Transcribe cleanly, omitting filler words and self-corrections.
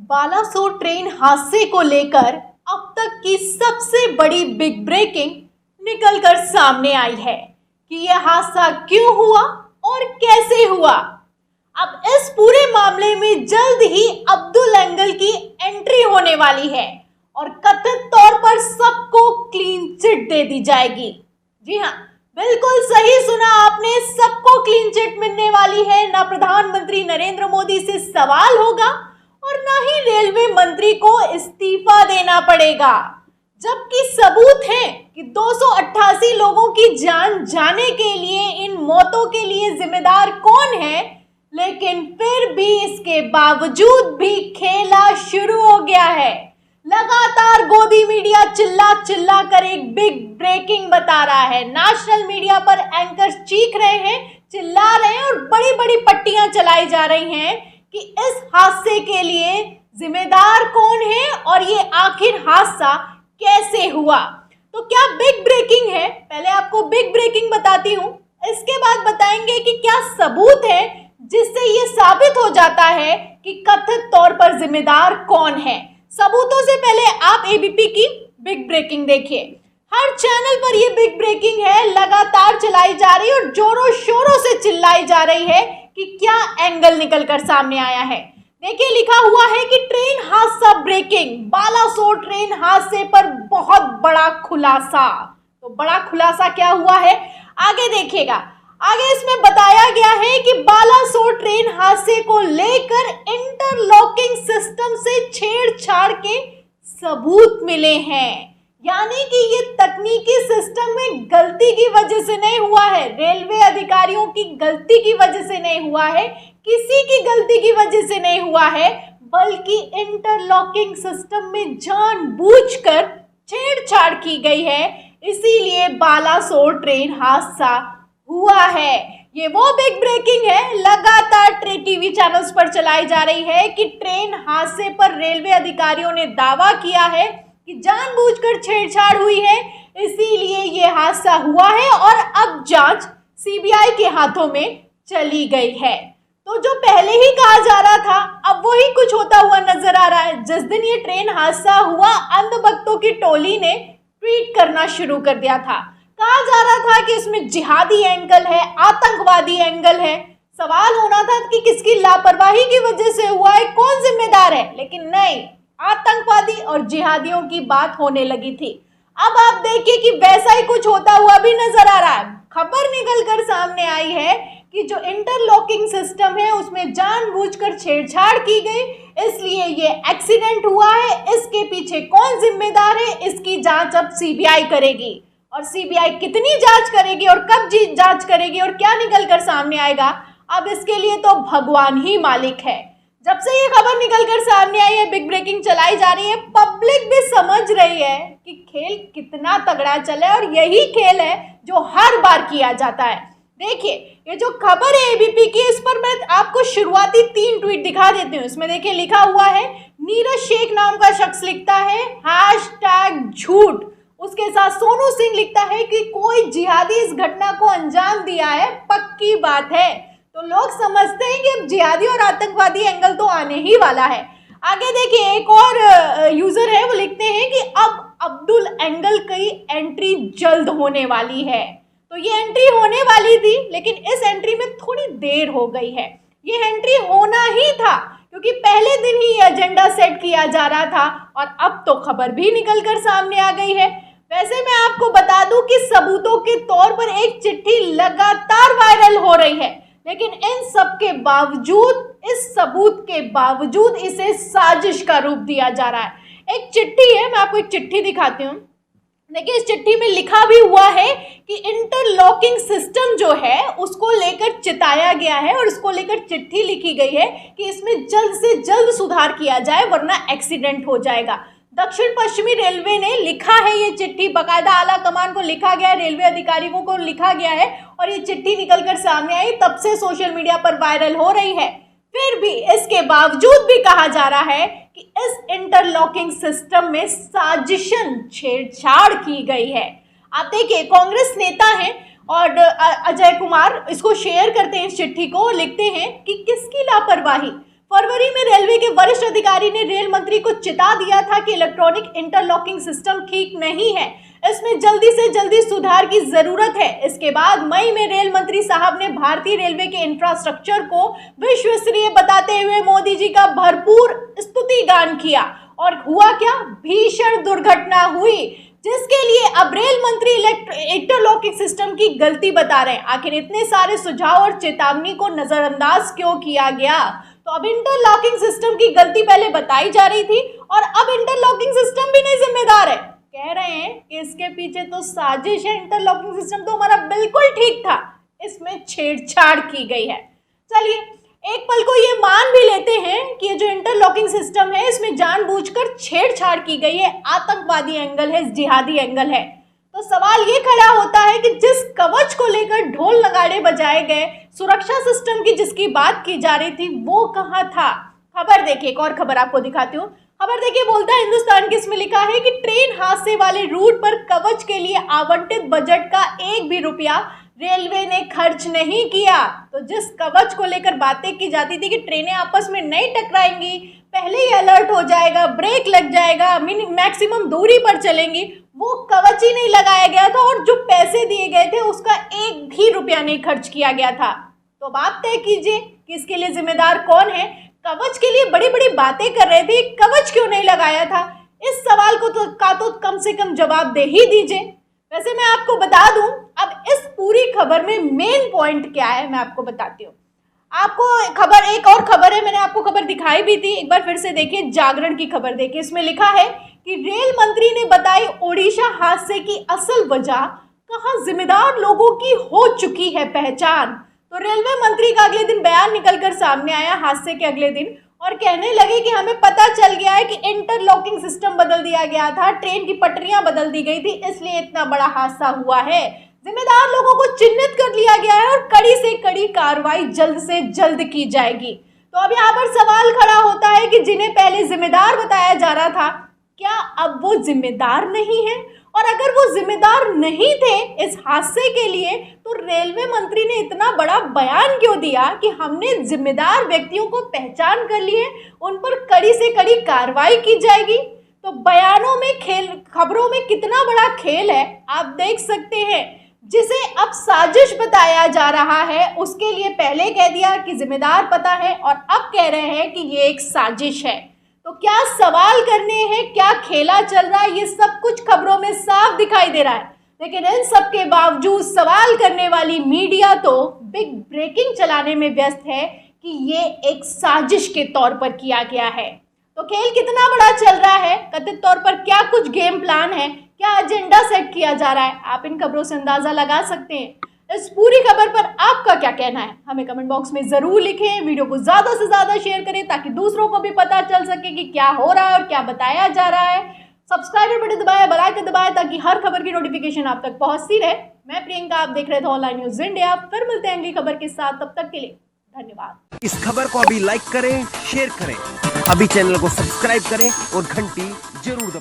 Balasore train हादसे को लेकर अब तक की सबसे बड़ी बिग ब्रेकिंग निकलकर सामने आई है कि यह हादसा क्यों हुआ और कैसे हुआ। अब इस पूरे मामले में जल्द ही अब्दुल एंगल की एंट्री होने वाली है और कथित तौर पर सबको क्लीन चिट दे दी जाएगी। जी हाँ, बिल्कुल सही सुना आपने, सबको क्लीन चिट मिलने वाली है। ना प्रधानमंत्री नरेंद्र मोदी से सवाल होगा और ना ही रेलवे मंत्री को इस्तीफा देना पड़ेगा, जबकि सबूत है कि 288 लोगों की जान जाने के लिए, इन मौतों के लिए जिम्मेदार कौन है। लेकिन फिर भी इसके बावजूद भी खेला शुरू हो गया है। लगातार गोदी मीडिया चिल्ला चिल्ला कर एक बिग ब्रेकिंग बता रहा है। नेशनल मीडिया पर एंकर्स चीख रहे हैं, चिल्ला रहे हैं और बड़ी बड़ी पट्टियां चलाई जा रही हैं कि इस हादसे के लिए जिम्मेदार कौन है और ये आखिर हादसा कैसे हुआ। तो क्या बिग ब्रेकिंग है, पहले आपको बिग ब्रेकिंग बताती हूँ, इसके बाद बताएंगे कि क्या सबूत है जिससे ये साबित हो जाता है कि कथित तौर पर जिम्मेदार कौन है। सबूतों से पहले आप एबीपी की बिग ब्रेकिंग देखिए। हर चैनल पर ये बिग ब्रेकिंग है, लगातार चलाई जा रही है और जोरों शोरों से चिल्लाई जा रही है कि क्या एंगल निकलकर सामने आया है। देखिए, लिखा हुआ है कि ट्रेन हादसा ब्रेकिंग, बालासोर ट्रेन हादसे पर बहुत बड़ा खुलासा। तो बड़ा खुलासा क्या हुआ है आगे देखिएगा। आगे इसमें बताया गया है कि बालासोर ट्रेन हादसे को लेकर इंटरलॉकिंग सिस्टम से छेड़छाड़ के सबूत मिले हैं। यानी कि ये तकनीकी सिस्टम में गलती की वजह से नहीं हुआ है, रेलवे अधिकारियों की गलती की वजह से नहीं हुआ है, किसी की गलती की वजह से नहीं हुआ है, बल्कि इंटरलॉकिंग सिस्टम में जानबूझकर छेड़छाड़ की गई है। इसीलिए बालासोर ट्रेन हादसा हुआ है। ये वो बिग ब्रेकिंग है, लगातार टीवी चैनल्स पर चलाई जा रही है कि ट्रेन हादसे पर रेलवे अधिकारियों ने दावा किया है कि जानबूझकर छेड़छाड़ हुई है, इसीलिए ये हादसा हुआ है और अब जांच सीबीआई के हाथों में चली गई है। तो जो पहले ही कहा जा रहा था, अब वही कुछ होता हुआ नजर आ रहा है। जिस दिन ये ट्रेन हादसा हुआ, अंधभक्तों की टोली ने ट्वीट करना शुरू कर दिया था। कहा जा रहा था कि इसमें जिहादी एंगल है, आतंकवादी एंगल है। सवाल होना था कि किसकी लापरवाही की वजह से हुआ है, कौन जिम्मेदार है, लेकिन नहीं, आतंकवादी और जिहादियों की बात होने लगी थी। अब आप देखिए कि वैसा ही कुछ होता हुआ भी नजर आ रहा है। खबर निकलकर सामने आई है कि जो इंटरलॉकिंग सिस्टम है उसमें जानबूझकर छेड़छाड़ की गई, इसलिए ये एक्सीडेंट हुआ है। इसके पीछे कौन जिम्मेदार है, इसकी जांच अब सीबीआई करेगी। और सीबीआई कितनी जांच करेगी और कब जांच करेगी और क्या निकलकर सामने आएगा, अब इसके लिए तो भगवान ही मालिक है। जब से ये खबर निकलकर सामने आई है, बिग ब्रेकिंग चलाई जा रही है, पब्लिक भी समझ रही है कि खेल कितना तगड़ा चला है और यही खेल है जो हर बार किया जाता है। देखिए, ये जो खबर है एबीपी की, इस पर मैं आपको शुरुआती 3 ट्वीट दिखा देती हूँ। इसमें देखिए लिखा हुआ है, नीरज शेख नाम का शख्स लिखता है #झूठ। उसके साथ सोनू सिंह लिखता है कि कोई जिहादी इस घटना को अंजाम दिया है, पक्की बात है। तो लोग समझते हैं कि अब जिहादी और आतंकवादी एंगल तो आने ही वाला है। आगे देखिए, एक और यूजर है, वो लिखते हैं कि अब अब्दुल एंगल की एंट्री जल्द होने वाली है। तो ये एंट्री होने वाली थी, लेकिन इस एंट्री में थोड़ी देर हो गई है। ये एंट्री होना ही था क्योंकि पहले दिन ही एजेंडा सेट किया जा रहा था और अब तो खबर भी निकलकर सामने आ गई है। वैसे मैं आपको बता दूं कि सबूतों के तौर पर एक चिट्ठी लगातार वायरल हो रही है, लेकिन इन सब के बावजूद, इस सबूत के बावजूद इसे साजिश का रूप दिया जा रहा है। एक चिट्ठी है, मैं आपको एक चिट्ठी दिखाती हूँ। देखिए, इस चिट्ठी में लिखा भी हुआ है कि इंटरलॉकिंग सिस्टम जो है उसको लेकर चिताया गया है और इसको लेकर चिट्ठी लिखी गई है कि इसमें जल्द से जल्द सुधार किया जाए वरना एक्सीडेंट हो जाएगा। दक्षिण पश्चिमी रेलवे ने लिखा है ये चिट्ठी, बाकायदा आला कमान को लिखा गया है, रेलवे अधिकारियों को लिखा गया है और ये चिट्ठी निकलकर सामने आई, तब से सोशल मीडिया पर वायरल हो रही है। फिर भी इसके बावजूद भी कहा जा रहा है कि इस इंटरलॉकिंग सिस्टम में साजिशन, छेड़छाड़ की गई है। आप देखिए, कांग्रेस नेता हैं और अजय कुमार इसको शेयर करते हैं, इस चिट्ठी को, लिखते हैं कि किसकी लापरवाही, फरवरी में रेलवे के वरिष्ठ अधिकारी ने रेल मंत्री को चिता दिया था कि इलेक्ट्रॉनिक इंटरलॉकिंग सिस्टम ठीक नहीं है, इसमें जल्दी से जल्दी सुधार की जरूरत है। इसके बाद मई में रेल मंत्री साहब ने भारतीय रेलवे के इंफ्रास्ट्रक्चर को विश्वसनीय बताते हुए मोदी जी का भरपूर स्तुतिगान किया। और हुआ क्या? भीषण दुर्घटना हुई, जिसके लिए अब रेल मंत्री इंटरलॉकिंग सिस्टम की गलती बता रहे हैं। आखिर इतने सारे सुझाव और चेतावनी को नजरअंदाज क्यों किया गया? तो अब इंटरलॉकिंग सिस्टम की गलती पहले बताई जा रही थी और अब इंटरलॉकिंग सिस्टम भी नहीं जिम्मेदार है। कह रहे हैं कि इसके पीछे तो साजिश है, इंटरलॉकिंग सिस्टम तो हमारा बिल्कुल ठीक था, इसमें छेड़छाड़ की गई है। चलिए एक पल को ये मान भी लेते हैं कि ये जो इंटरलॉकिंग सिस्टम है इसमें जानबूझकर छेड़छाड़ की गई है, आतंकवादी एंगल है, जिहादी एंगल है। तो सवाल ये खड़ा होता है कि जिस कवच को लेकर ढोल नगाड़े बजाए गए, सुरक्षा सिस्टम की जिसकी बात की जा रही थी, वो कहाँ था? खबर देखिए, एक और खबर आपको दिखाती हूँ। खबर देखिए, बोलता है हिंदुस्तान की, इसमें लिखा है कि ट्रेन हादसे वाले रूट पर कवच के लिए आवंटित बजट का एक भी रुपया रेलवे ने खर्च नहीं किया। तो जिस कवच को लेकर बातें की जाती थी कि ट्रेनें आपस में नहीं टकराएंगी, पहले ही अलर्ट हो जाएगा, ब्रेक लग जाएगा, मैक्सिमम दूरी पर चलेंगी, वो कवच ही नहीं लगाया गया था और जो पैसे दिए गए थे उसका एक भी रुपया नहीं खर्च किया गया था। तो बात तय कीजिए कि इसके लिए जिम्मेदार कौन है? कवच के लिए बड़ी बड़ी बातें कर रहे थे, कवच क्यों नहीं लगाया था? इस सवाल को तो कम से कम जवाब दे ही दीजिए। वैसे मैं आपको बता दूं, अब इस पूरी खबर में मेन पॉइंट क्या है मैं आपको बताती हूँ। आपको खबर, एक और खबर है, मैंने आपको खबर दिखाई भी थी, एक बार फिर से देखिए, जागरण की खबर देखिए। इसमें लिखा है कि रेल मंत्री ने बताई ओडिशा हादसे की असल वजह, कहा जिम्मेदार लोगों की हो चुकी है पहचान। तो रेलवे मंत्री का अगले दिन बयान निकलकर सामने आया हादसे के अगले दिन, और कहने लगे कि हमें पता चल गया है कि इंटरलॉकिंग सिस्टम बदल दिया गया था, ट्रेन की पटरियां बदल दी गई थी, इसलिए इतना बड़ा हादसा हुआ है। जिम्मेदार लोगों को चिन्हित कर लिया गया है और कड़ी से कड़ी कार्रवाई जल्द से जल्द की जाएगी। तो अब यहाँ पर सवाल खड़ा होता है कि जिन्हें पहले जिम्मेदार बताया जा रहा था, क्या अब वो जिम्मेदार नहीं है? और अगर वो जिम्मेदार नहीं थे इस हादसे के लिए, तो रेलवे मंत्री ने इतना बड़ा बयान क्यों दिया कि हमने जिम्मेदार व्यक्तियों को पहचान कर लिए, उन पर कड़ी से कड़ी कार्रवाई की जाएगी? तो बयानों में खेल, खबरों में कितना बड़ा खेल है आप देख सकते हैं। जिसे अब साजिश बताया जा रहा है उसके लिए पहले कह दिया कि जिम्मेदार पता है और अब कह रहे हैं कि ये एक साजिश है। तो क्या सवाल करने हैं, क्या खेला चल रहा है, ये सब कुछ खबरों में साफ दिखाई दे रहा है। लेकिन इन सब के बावजूद सवाल करने वाली मीडिया तो बिग ब्रेकिंग चलाने में व्यस्त है कि ये एक साजिश के तौर पर किया गया है। तो खेल कितना बड़ा चल रहा है, कथित तौर पर क्या कुछ गेम प्लान है, क्या एजेंडा सेट किया जा रहा है, आप इन खबरों से अंदाजा लगा सकते हैं। इस पूरी खबर पर आपका क्या कहना है, हमें कमेंट बॉक्स में जरूर लिखें। वीडियो को ज्यादा से ज्यादा शेयर करें ताकि दूसरों को भी पता चल सके कि क्या हो रहा है और क्या बताया जा रहा है। सब्सक्राइब बटन दबाएं, बेल आइकन दबाएं ताकि हर खबर की नोटिफिकेशन आप तक पहुंचती रहे। मैं प्रियंका, आप देख रहे थे ऑनलाइन न्यूज इंडिया। फिर मिलते हैं अगली खबर के साथ, तब तक के लिए धन्यवाद। इस खबर को अभी लाइक करें, शेयर करें, अभी चैनल को सब्सक्राइब करें और घंटी जरूर दबाएं।